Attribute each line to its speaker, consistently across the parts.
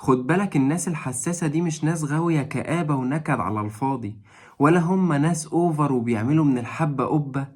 Speaker 1: خد بالك الناس الحساسة دي مش ناس غاوية كآبة ونكد على الفاضي، ولا هم ناس اوفر وبيعملوا من الحبة قبة،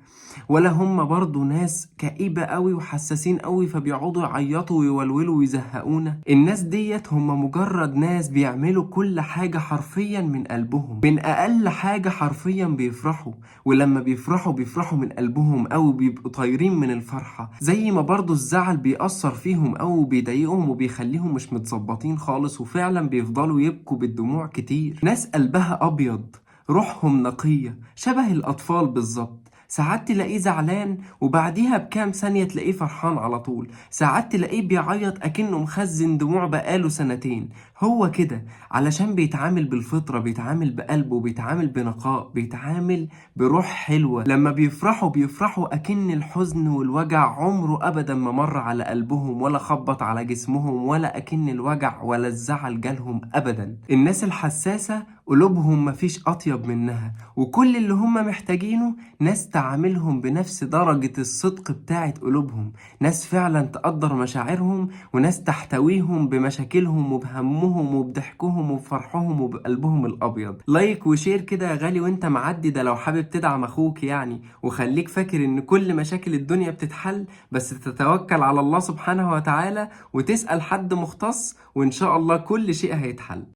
Speaker 1: ولا هم برضو ناس كئيبة قوي وحساسين قوي فبيقعدوا يعيطوا ويولولوا ويزهقونا. الناس ديت هم مجرد ناس بيعملوا كل حاجة حرفيا من قلبهم، من اقل حاجة حرفيا بيفرحوا، ولما بيفرحوا من قلبهم قوي بيبقوا طايرين من الفرحة. زي ما برضو الزعل بيأثر فيهم قوي وبيضايقهم وبيخليهم مش متظبطين خالص، وفعلا بيفضلوا يبكوا بالدموع كتير. ناس قلبها ابيض، روحهم نقية شبه الأطفال بالظبط. ساعات تلاقيه زعلان وبعديها بكام ثانية تلاقيه فرحان على طول، ساعات تلاقيه بيعيط أكنه مخزن دموع بقاله سنتين. هو كده علشان بيتعامل بالفطرة، بيتعامل بقلبه، بيتعامل بنقاء، بيتعامل بروح حلوة. لما بيفرحوا أكن الحزن والوجع عمره أبدا ما مر على قلبهم ولا خبط على جسمهم، ولا أكن الوجع ولا الزعل جالهم أبدا. الناس الحساسة قلوبهم مفيش أطيب منها، وكل اللي هم محتاجينه ناس تعاملهم بنفس درجة الصدق بتاعت قلوبهم، ناس فعلا تقدر مشاعرهم، وناس تحتويهم بمشاكلهم وبهمهم وبضحكهم وبفرحهم وبقلبهم الأبيض. لايك وشير كده يا غالي وانت معدي ده لو حابب تدعم أخوك يعني، وخليك فاكر ان كل مشاكل الدنيا بتتحل، بس تتوكل على الله سبحانه وتعالى وتسأل حد مختص، وإن شاء الله كل شيء هيتحل.